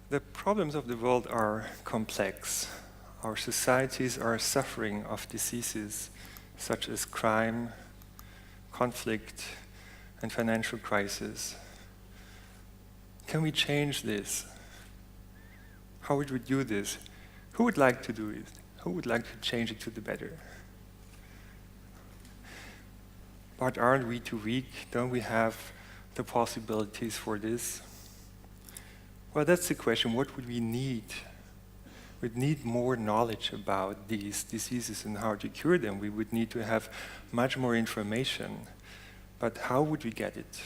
The problems of the world are complex. Our societies are suffering of diseases such as crime, conflict, and financial crisis. Can we change this? How would we do this? Who would like to do it? Who would like to change it to the better? But aren't we too weak? Don't we have the possibilities for this? Well, that's the question. What would we need? We'd need more knowledge about these diseases and how to cure them. We would need to have much more information. But how would we get it?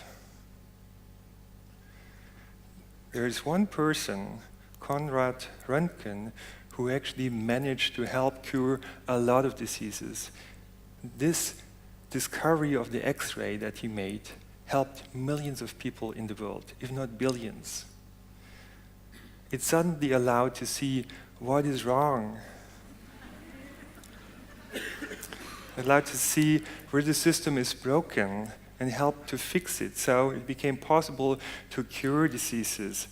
There is one person, Konrad Röntgen, who actually managed to help cure a lot of diseases. This discovery of the X-ray that he made helped millions of people in the world, if not billions. It suddenly allowed to see what is wrong. Allowed to see where the system is broken and help to fix it. So it became possible to cure diseases.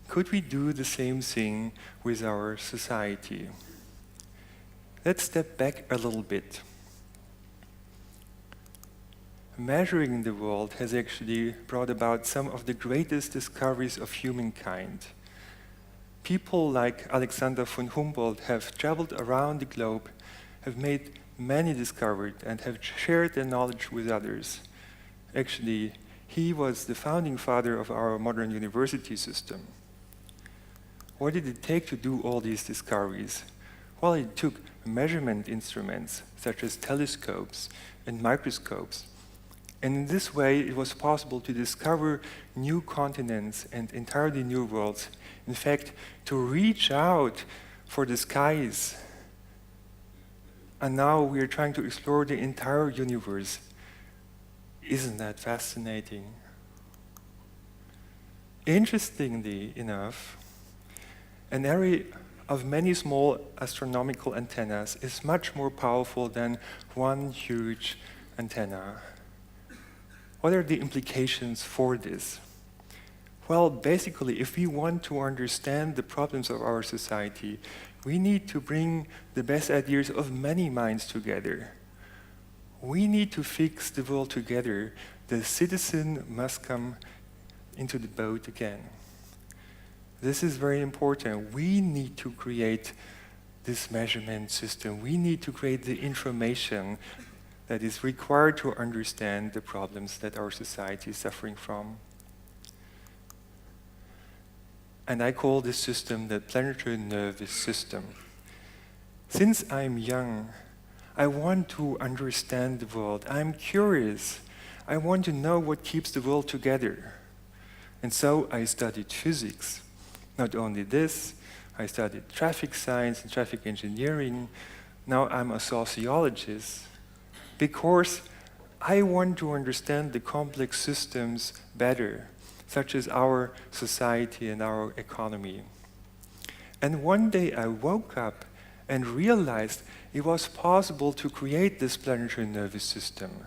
Could we do the same thing with our society? Let's step back a little bit. Measuring the world has actually brought about some of the greatest discoveries of humankind. People like Alexander von Humboldt have traveled around the globe, have made many discoveries, and have shared their knowledge with others. Actually, he was the founding father of our modern university system. What did it take to do all these discoveries? Well, it took measurement instruments, such as telescopes and microscopes. And in this way, it was possible to discover new continents and entirely new worlds. In fact, to reach out for the skies. And now we are trying to explore the entire universe. Isn't that fascinating? Interestingly enough, an array of many small astronomical antennas is much more powerful than one huge antenna. What are the implications for this? Well, basically, if we want to understand the problems of our society, we need to bring the best ideas of many minds together. We need to fix the world together. The citizen must come into the boat again. This is very important. We need to create this measurement system. We need to create the information that is required to understand the problems that our society is suffering from. And I call this system the planetary nervous system. Since I'm young, I want to understand the world. I'm curious. I want to know what keeps the world together. And so I studied physics. Not only this, I studied traffic science and traffic engineering. Now I'm a sociologist because I want to understand the complex systems better, such as our society and our economy. And one day I woke up and realized it was possible to create this planetary nervous system.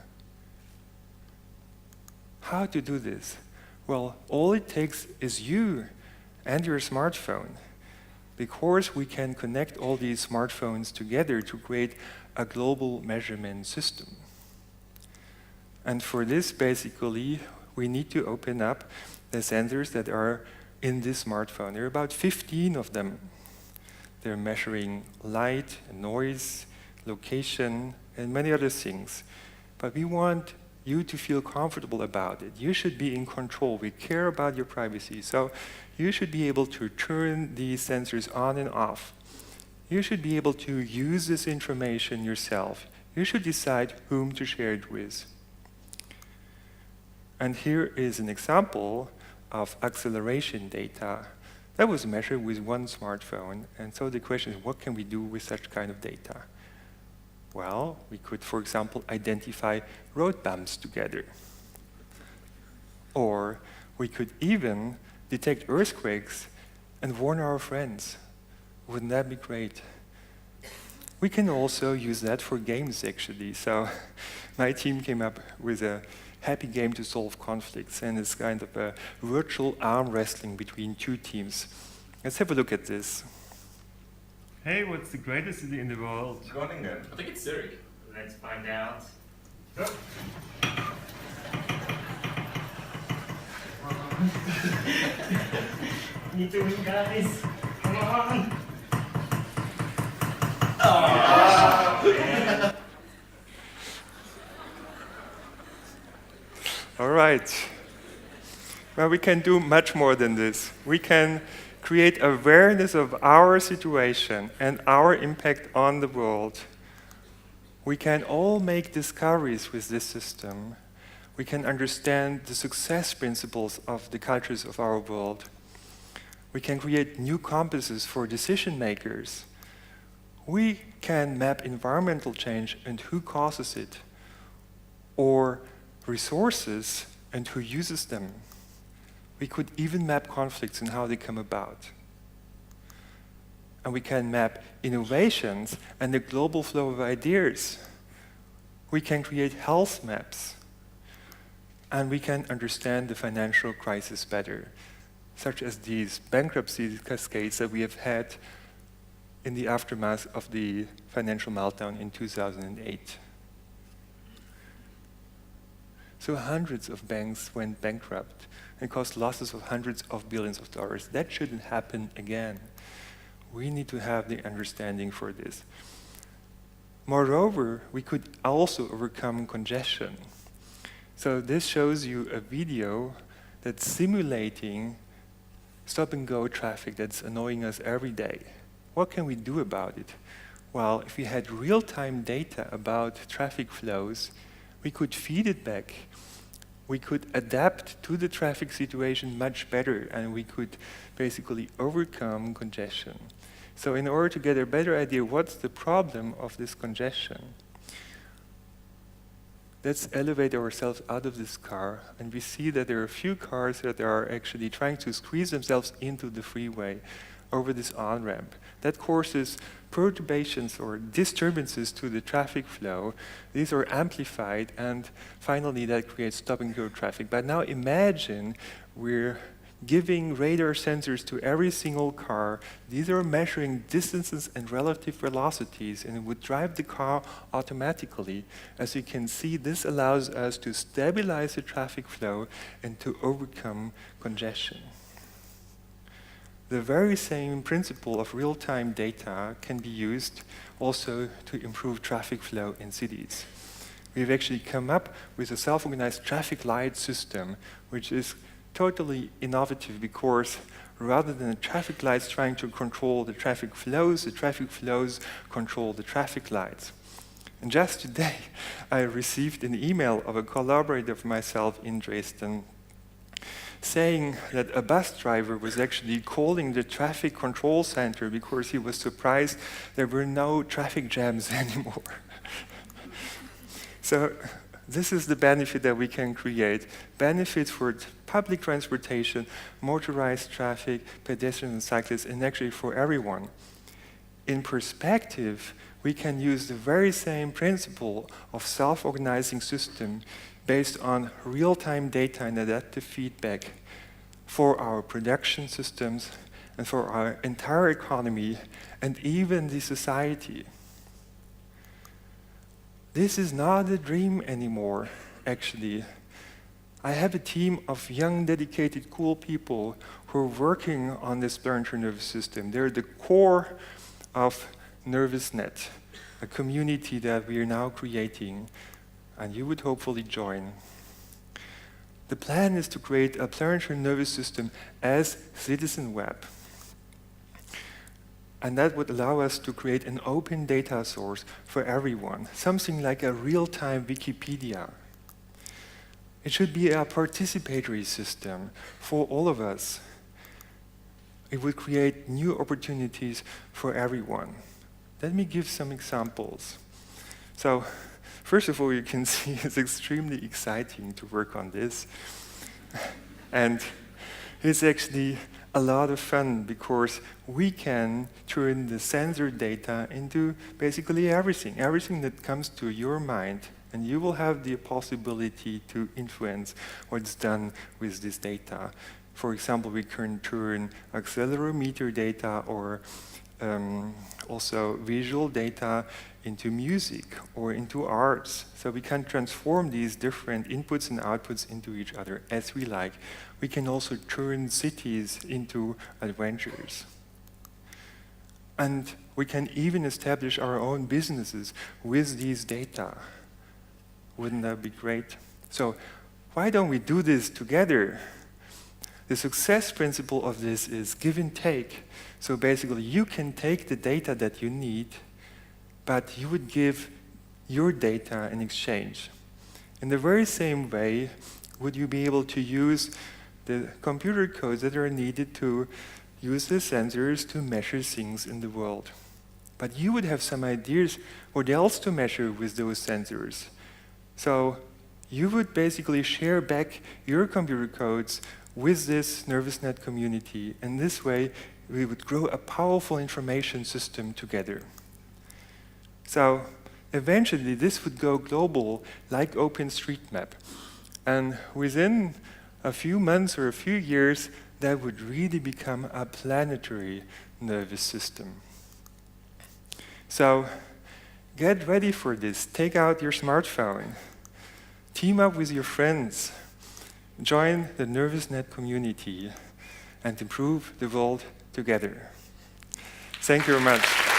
How to do this? Well, all it takes is you and your smartphone, because we can connect all these smartphones together to create a global measurement system. And for this, basically, we need to open up the sensors that are in this smartphone. There are about 15 of them. They're measuring light, noise, location, and many other things. But we want you to feel comfortable about it. You should be in control. We care about your privacy. So you should be able to turn these sensors on and off. You should be able to use this information yourself. You should decide whom to share it with. And here is an example of acceleration data that was measured with one smartphone. And so the question is, what can we do with such kind of data? Well, we could, for example, identify road bumps together. Or we could even detect earthquakes and warn our friends. Wouldn't that be great? We can also use that for games, actually. So my team came up with a happy game to solve conflicts, and it's kind of a virtual arm wrestling between two teams. Let's have a look at this. Hey, what's the greatest city in the world? Groningen. I think it's Dirk. Let's find out. You doing, guys? Come on! All right. Well, we can do much more than this. We can create awareness of our situation and our impact on the world. We can all make discoveries with this system. We can understand the success principles of the cultures of our world. We can create new compasses for decision makers. We can map environmental change and who causes it, or resources and who uses them. We could even map conflicts and how they come about. And we can map innovations and the global flow of ideas. We can create health maps. And we can understand the financial crisis better, such as these bankruptcy cascades that we have had in the aftermath of the financial meltdown in 2008. So hundreds of banks went bankrupt and caused losses of hundreds of billions of dollars. That shouldn't happen again. We need to have the understanding for this. Moreover, we could also overcome congestion. So this shows you a video that's simulating stop-and-go traffic that's annoying us every day. What can we do about it? Well, if we had real-time data about traffic flows, we could feed it back. We could adapt to the traffic situation much better, and we could basically overcome congestion. So in order to get a better idea what's the problem of this congestion, let's elevate ourselves out of this car, and we see that there are a few cars that are actually trying to squeeze themselves into the freeway over this on-ramp. That causes perturbations or disturbances to the traffic flow. These are amplified, and finally that creates stop-and-go traffic. But now imagine we're giving radar sensors to every single car. These are measuring distances and relative velocities, and it would drive the car automatically. As you can see, this allows us to stabilize the traffic flow and to overcome congestion. The very same principle of real-time data can be used also to improve traffic flow in cities. We've actually come up with a self-organized traffic light system, which is totally innovative because rather than the traffic lights trying to control the traffic flows control the traffic lights. And just today, I received an email of a collaborator of myself in Dresden saying that a bus driver was actually calling the traffic control center because he was surprised there were no traffic jams anymore. So this is the benefit that we can create. Benefits for public transportation, motorized traffic, pedestrians and cyclists, and actually for everyone. In perspective, we can use the very same principle of self-organizing system based on real-time data and adaptive feedback for our production systems and for our entire economy and even the society. This is not a dream anymore, actually. I have a team of young, dedicated, cool people who are working on this planetary nervous system. They're the core of NervousNet, a community that we are now creating, and you would hopefully join. The plan is to create a planetary nervous system as citizen web. And that would allow us to create an open data source for everyone, something like a real-time Wikipedia. It should be a participatory system for all of us. It would create new opportunities for everyone. Let me give some examples. So, first of all, you can see it's extremely exciting to work on this. And it's actually a lot of fun because we can turn the sensor data into basically everything that comes to your mind, and you will have the possibility to influence what's done with this data. For example, we can turn accelerometer data or also visual data into music or into arts. So we can transform these different inputs and outputs into each other as we like. We can also turn cities into adventures. And we can even establish our own businesses with these data. Wouldn't that be great? So why don't we do this together? The success principle of this is give and take. So basically, you can take the data that you need, but you would give your data in exchange. In the very same way, would you be able to use the computer codes that are needed to use the sensors to measure things in the world? But you would have some ideas what else to measure with those sensors. So you would basically share back your computer codes with this nervous net community. And this way, we would grow a powerful information system together. So eventually, this would go global like OpenStreetMap. And within a few months or a few years, that would really become a planetary nervous system. So get ready for this. Take out your smartphone. Team up with your friends. Join the nervous net community and improve the world together. Thank you very much.